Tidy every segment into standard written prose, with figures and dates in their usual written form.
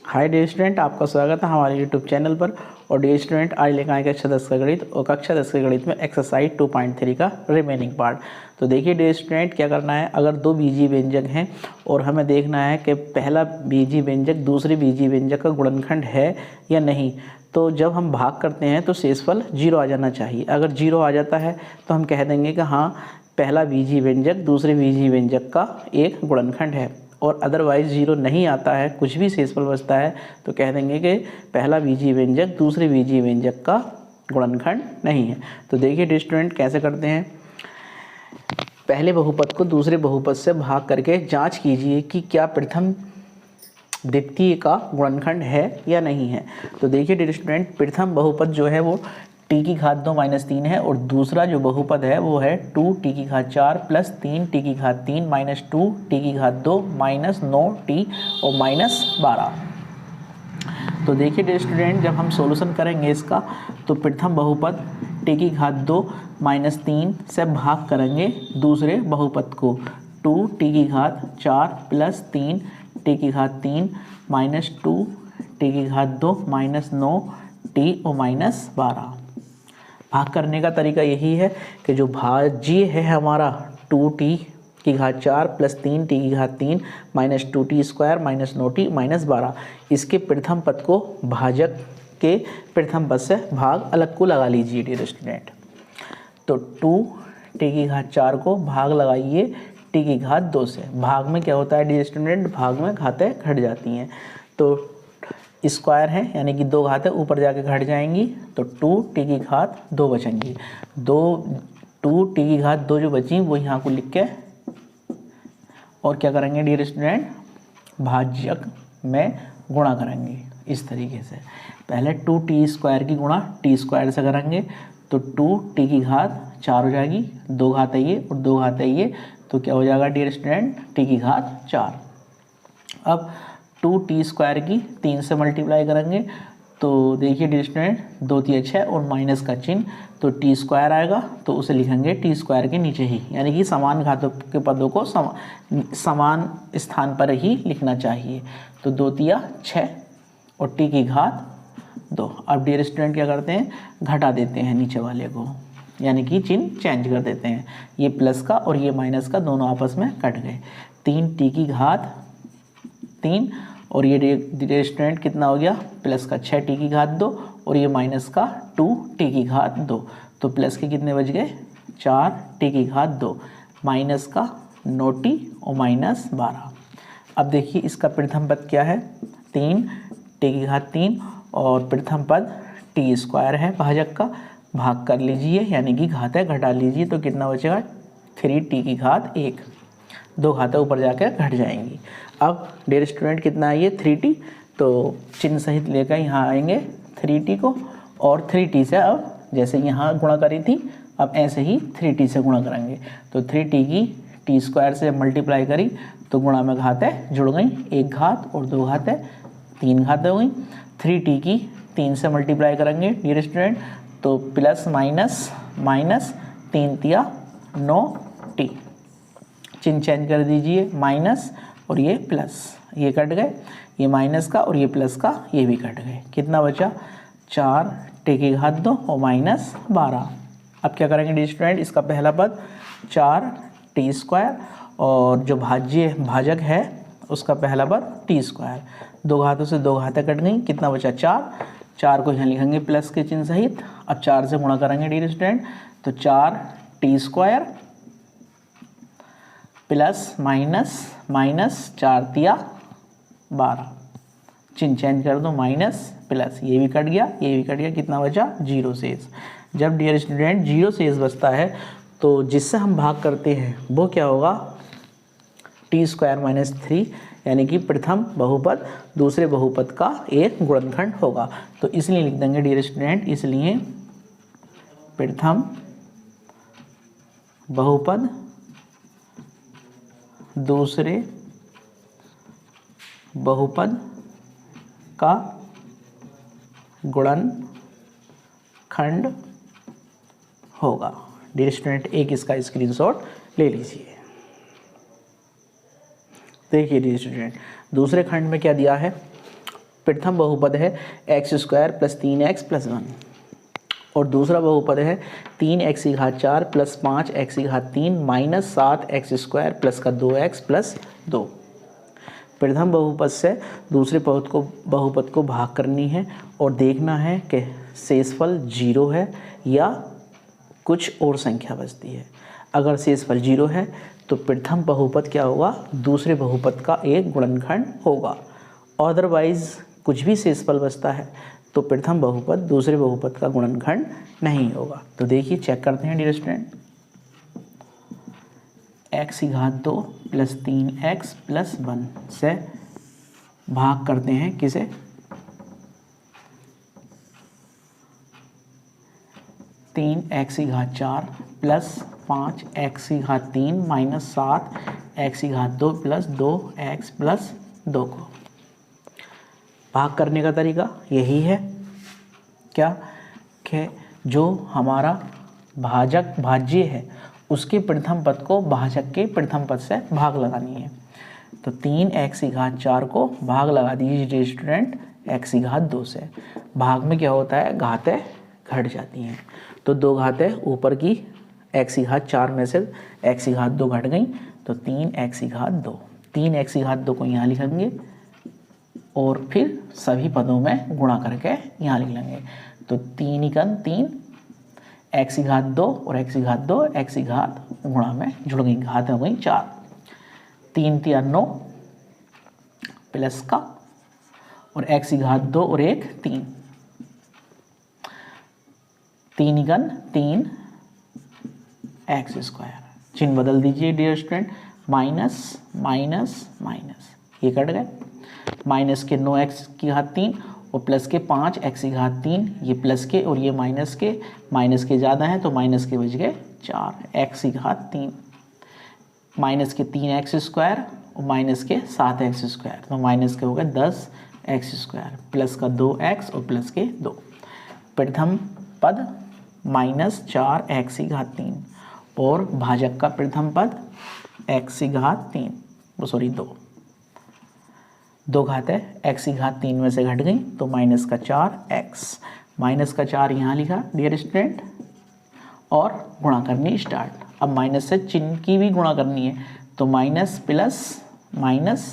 Hi dear student, आपका स्वागत है हमारे यूट्यूब चैनल पर। और डियर स्टूडेंट, आज लेकर आए कक्षा 10 का गणित और कक्षा 10 के गणित में एक्सरसाइज 2.3 का रिमेनिंग पार्ट। तो देखिए डियर स्टूडेंट, क्या करना है, अगर दो बीजीय व्यंजक हैं और हमें देखना है कि पहला बीजीय व्यंजक दूसरे बीजीय व्यंजक का गुणनखंड है या नहीं, तो जब हम भाग करते हैं तो शेषफल 0 आ जाना चाहिए। अगर 0 आ जाता है तो हम कह देंगे कि हाँ, पहला बीजीय व्यंजक दूसरे बीजीय व्यंजक का एक गुणनखंड है। और अदरवाइज़ 0 नहीं आता है, कुछ भी शेषफल बचता है, तो कह देंगे कि पहला बीजीय व्यंजक दूसरे बीजीय व्यंजक का गुणनखंड नहीं है। तो देखिए स्टूडेंट, कैसे करते हैं। पहले बहुपद को दूसरे बहुपद से भाग करके जांच कीजिए कि क्या प्रथम द्वितीय का गुणनखंड है या नहीं है। तो देखिए स्टूडेंट, प्रथम बहुपद जो है वो t की घात 2 - 3 है और दूसरा जो बहुपद है वो है 2t की घात 4 + 3t की घात 3 - 2t की घात 2 - 9t और -12। तो देखिए स्टूडेंट, जब हम सॉल्यूशन करेंगे इसका तो प्रथम बहुपद t की घात 2 - 3 से भाग करेंगे दूसरे बहुपद को 2t की घात 4 + 3t की घात 3 - 2t की घात 2 - 9t और -12। भाग करने का तरीका यही है कि जो भाज्य है हमारा 2t की घात 4 + 3t की घात 3 - 2t² - 9t -12, इसके प्रथम पद को भाजक के प्रथम पद से भाग अलग को लगा लीजिए डियर स्टूडेंट। तो 2t की घात 4 को भाग लगाइए t की घात 2 से। भाग में क्या होता है डियर स्टूडेंट, भाग में घातें घट जाती हैं, तो स्क्वायर है यानी कि 2 घातें ऊपर जाके घट जाएंगी, तो 2t की घात 2 बचेंगी। 2t की घात 2 जो बची वो यहाँ को लिख के और क्या करेंगे डियर स्टूडेंट, भाज्यक में गुणा करेंगे इस तरीके से। पहले 2t² की गुणा t² से करेंगे तो 2t की घात 4 हो जाएगी, 2 घातें ये और 2 घातें ये, तो क्या हो जाएगा डियर स्टूडेंट, t की घात 4। अब 2t² की 3 से मल्टीप्लाई करेंगे तो देखिए डियर स्टूडेंट, 2 × 6 और माइनस का चिन्ह, तो t² आएगा तो उसे लिखेंगे t² के नीचे ही, यानी कि समान घातों के पदों को समान स्थान पर ही लिखना चाहिए। तो 2 × 6 और t की घात 2। अब डियर स्टूडेंट क्या करते हैं, घटा देते हैं नीचे वाले को, यानी कि चिन्ह चेंज कर देते हैं। ये प्लस का और ये माइनस का दोनों आपस में कट गए। 3t की घात 3 और ये डियर स्टूडेंट कितना हो गया, प्लस का 6t की घात 2 और ये माइनस का 2t की घात 2, तो प्लस के कितने बच गए, 4t की घात 2 माइनस का 9t और -12। अब देखिए इसका प्रथम पद क्या है, 3t की घात 3 और प्रथम पद t² है भाजक का। भाग कर लीजिए यानी कि घातें घटा लीजिए, तो कितना बचेगा, 3t की घात 1। 2 घातें ऊपर जाकर घट जाएंगी। अब डियर स्टूडेंट कितना है ये, 3t, तो चिन्ह सहित लेकर यहाँ आएंगे 3t को और 3t से अब जैसे यहाँ गुणा करी थी अब ऐसे ही 3t से गुणा करेंगे। तो 3t की t² से मल्टीप्लाई करी तो गुणा में घातें जुड़ गई, 1 घात और 2 घातें 3 घातें हो गई। 3t की 3 से मल्टीप्लाई करेंगे डियर स्टूडेंट, तो प्लस माइनस 3 × 9t, चिन्ह चेंज कर दीजिए, माइनस और ये प्लस, ये कट गए, ये माइनस का और ये प्लस का ये भी कट गए। कितना बचा, 4t की घात 2 और -12। अब क्या करेंगे डियर स्टूडेंट, इसका पहला पद 4t² और जो भाजक है उसका पहला पद t²। 2 घातों से 2 घातें कट गई, कितना बचा, 4 को यहाँ लिखेंगे प्लस के चिन्ह सहित। अब 4 से गुणा करेंगे डियर स्टूडेंट, तो 4t² प्लस माइनस 4 × 12, चिन्ह चेंज कर दो, माइनस प्लस, ये भी कट गया ये भी कट गया, कितना बचा, 0 शेष। जब डियर स्टूडेंट 0 शेष बचता है तो जिससे हम भाग करते हैं वो क्या होगा, t² - 3, यानी कि प्रथम बहुपद दूसरे बहुपद का एक गुणनखंड होगा। तो इसलिए लिख देंगे डियर स्टूडेंट, इसलिए प्रथम बहुपद दूसरे बहुपद का गुणनखंड होगा। डियर स्टूडेंट, एक इसका स्क्रीनशॉट ले लीजिए। देखिए डियर स्टूडेंट, दूसरे खंड में क्या दिया है, प्रथम बहुपद है x square plus 3x plus 1 और दूसरा बहुपद है 3x की घात 4 प्लस 5x की घात 3 माइनस 7x स्क्वायर प्लस का 2x प्लस 2। प्रथम बहुपद से दूसरे बहुपद को भाग करनी है और देखना है कि शेषफल 0 है या कुछ और संख्या बचती है। अगर शेषफल 0 है तो प्रथम बहुपद क्या होगा, दूसरे बहुपद का एक गुणनखंड होगा। अदरवाइज कुछ भी शेषफल बचता है तो प्रथम बहुपद दूसरे बहुपद का गुणनखंड नहीं होगा। तो देखिए चेक करते हैं डियर स्टूडेंट, x की घात 2 प्लस 3x प्लस 1 से भाग करते हैं किसे, तीन एक्स की घात 4 प्लस 5x की घात 3 माइनस 7x की घात 2 प्लस 2x प्लस 2 को। भाग करने का तरीका यही है क्या कि जो हमारा भाज्य है उसके प्रथम पद को भाजक के प्रथम पद से भाग लगानी है। तो 3x की घात 4 को भाग लगा दीजिए स्टूडेंट x की घात 2 से। भाग में क्या होता है, घातें घट जाती हैं। तो 2 घातें ऊपर की x की घात 4 में से x की घात 2 घट गई तो 3x की घात 2। 3x की घात 2 को यहाँ लिखेंगे और फिर सभी पदों में गुणा करके यहाँ लिख लेंगे। तो 3 एकम 3 x की घात 2 और x की घात 2 x की घात गुणा में जुड़ गई, घात हो गई 4। 3 3 9 प्लस का और x की घात 2 और 1 3। 3 एकम 3 x स्क्वायर, चिन्ह बदल दीजिए dear student, minus minus minus, ये कट गए। माइनस के 9x की घात 3 और प्लस के 5x की घात 3, ये प्लस के और ये माइनस के ज़्यादा हैं तो माइनस के बच गए 4x की घात 3, माइनस के 3x स्क्वायर और माइनस के 7x स्क्वायर, तो माइनस के हो गए 10x स्क्वायर प्लस का 2x और प्लस के 2। प्रथम पद माइनस 4x की घात 3 और भाजक का प्रथम पद x की घात 3 सॉरी 2 घातें x की घात 3 में से घट गई तो माइनस का 4x, माइनस का 4 यहाँ लिखा डियर स्टूडेंट और गुणा करनी स्टार्ट। अब माइनस से चिन्ह की भी गुणा करनी है तो माइनस प्लस माइनस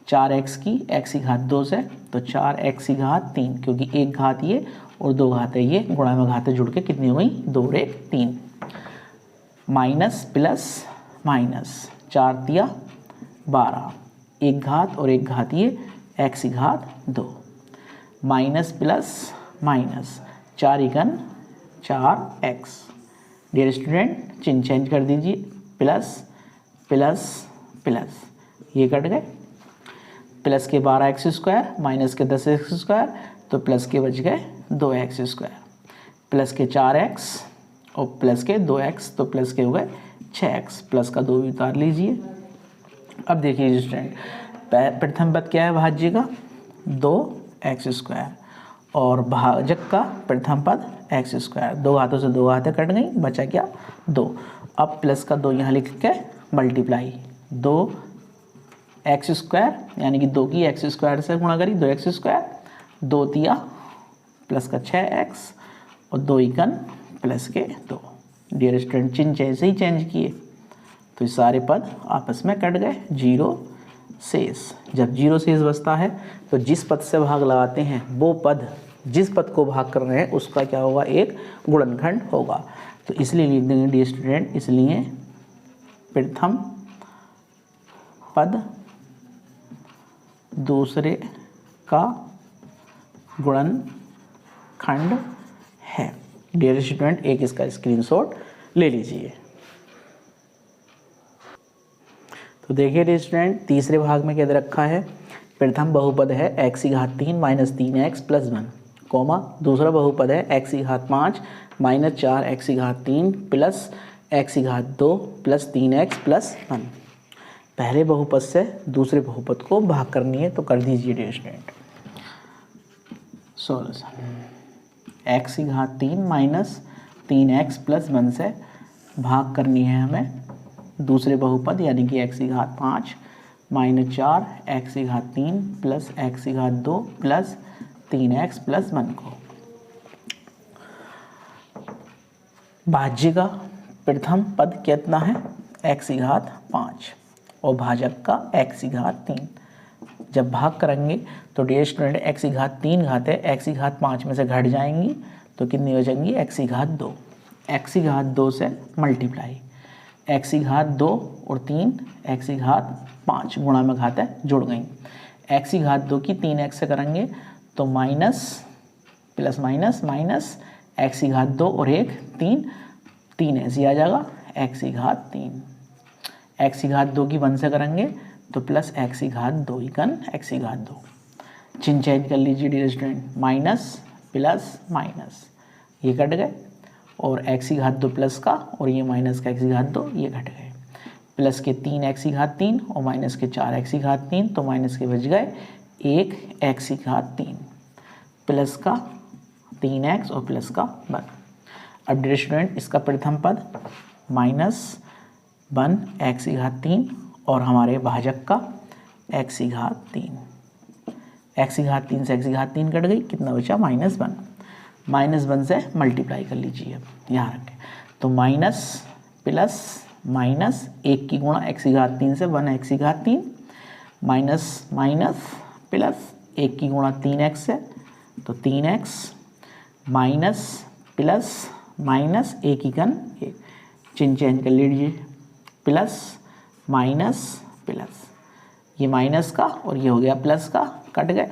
4x की x की घात 2 से तो 4x की घात 3, क्योंकि एक घात ये और 2 घातें ये, गुणा में घातें जुड़ के कितनी हो गई 2 और 1 3। माइनस प्लस माइनस 4 तिया 12, एक घात और एक घात ये x की घात 2, माइनस प्लस माइनस 4 एकम 4x। डियर स्टूडेंट चिन्ह चेंज कर दीजिए, प्लस प्लस प्लस, ये कट गए। प्लस के 12x स्क्वायर माइनस के 10x स्क्वायर तो प्लस के बच गए 2x स्क्वायर, प्लस के 4x और प्लस के 2x तो प्लस के हो गए 6x, प्लस का 2 भी उतार लीजिए। अब देखिए स्टूडेंट, प्रथम पद क्या है भाज्य का 2x स्क्वायर और भाजक का प्रथम पद x स्क्वायर, 2 घातों से 2 घातें कट गई, बचा क्या 2। अब प्लस का 2 यहाँ लिख के मल्टीप्लाई 2x स्क्वायर यानी कि 2 की x स्क्वायर से गुणा करी 2x स्क्वायर, 2 तिया प्लस का 6x और 2 एकम प्लस के 2। डियर स्टूडेंट चिन्ह जैसे ही चेंज किए तो ये सारे पद आपस में कट गए, 0 शेष। जब 0 शेष बचता है तो जिस पद से भाग लगाते हैं वो पद जिस पद को भाग कर रहे हैं उसका क्या होगा, एक गुणनखंड होगा। तो इसलिए लिख देंगे डियर स्टूडेंट, इसलिए प्रथम पद दूसरे का गुणनखंड है। डियर स्टूडेंट एक इसका स्क्रीनशॉट ले लीजिए। तो देखिए डियर स्टूडेंट तीसरे भाग में क्या दे रखा है, प्रथम बहुपद है x की घात 3 माइनस 3x प्लस 1, कोमा दूसरा बहुपद है x की घात 5 माइनस 4x की घात 3 प्लस x की घात 2 प्लस 3x प्लस 1। पहले बहुपद से दूसरे बहुपद को भाग करनी है तो कर दीजिए डियर स्टूडेंट। सॉल्यूशन, x की घात 3 माइनस 3x प्लस 1 से भाग करनी है हमें दूसरे बहुपद यानी कि x की घात 5 -4 x की घात 3 प्लस x की घात 2 प्लस 3x प्लस 1 को। भाज्य का प्रथम पद कितना है x की घात 5 और भाजक का x की घात 3। जब भाग करेंगे तो डियर स्टूडेंट x की घात 3 घात है, x की घात 5 में से घट जाएंगी तो कितनी हो जाएंगी x की घात 2। x की घात 2 से मल्टीप्लाई, x की घात 2 और 3 x की घात 5 गुणा में घात है जुड़ गई। x की घात 2 की 3x से करेंगे तो minus plus minus minus x की घात 2 और 1 3 ऐसे आ जाएगा x की घात 3। x की घात 2 की 1 से करेंगे तो प्लस x की घात 2 इकन x की घात 2। चिन्ह चेंज कर लीजिए dear student, minus plus minus ये कट गए और x की घात 2 प्लस का और ये माइनस का x की घात 2 ये घट गए। प्लस के 3x की घात 3 और माइनस के 4x की घात 3 तो माइनस के बच गए 1x की घात 3 प्लस का 3x और प्लस का 1। अब डियर स्टूडेंट इसका प्रथम पद -1 x की घात 3 और हमारे भाजक का x की घात 3। x की घात 3 से x की घात 3 कट गई, कितना बचा -1। -1 से मल्टीप्लाई कर लीजिए यहाँ रखें तो माइनस प्लस माइनस 1 की गुणा x की घात 3 से 1x की घात 3 माइनस माइनस प्लस 1 की गुणा 3x से तो 3x माइनस प्लस माइनस 1 इकन 1। चिन्ह चेंज कर लीजिए, प्लस माइनस प्लस, ये माइनस का और ये हो गया प्लस का कट गए,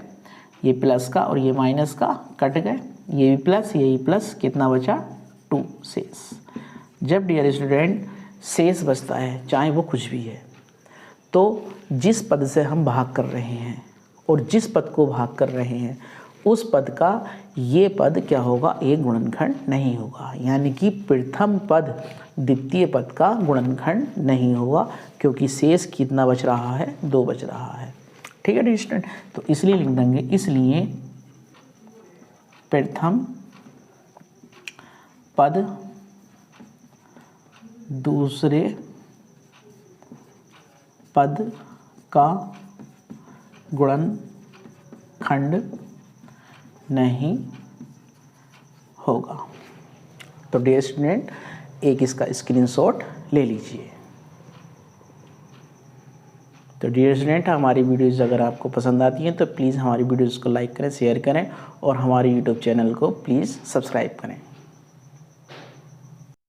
ये प्लस का और ये माइनस का कट गए, ये भी प्लस ये भी प्लस, कितना बचा 2 शेष। जब डियर स्टूडेंट शेष बचता है चाहे वो कुछ भी है तो जिस पद से हम भाग कर रहे हैं और जिस पद को भाग कर रहे हैं उस पद का ये पद क्या होगा, एक गुणनखंड नहीं होगा। यानी कि प्रथम पद द्वितीय पद का गुणनखंड नहीं होगा क्योंकि शेष कितना बच रहा है, 2 बच रहा है। ठीक है डियर स्टूडेंट, तो इसलिए लिख देंगे, इसलिए प्रथम पद दूसरे पद का गुणनखंड नहीं होगा। तो डियर स्टूडेंट एक इसका स्क्रीनशॉट ले लीजिए। तो डियर स्टूडेंट हमारी वीडियोज़ अगर आपको पसंद आती हैं तो प्लीज़ हमारी वीडियोज़ को लाइक करें, शेयर करें और हमारे यूट्यूब चैनल को प्लीज़ सब्सक्राइब करें।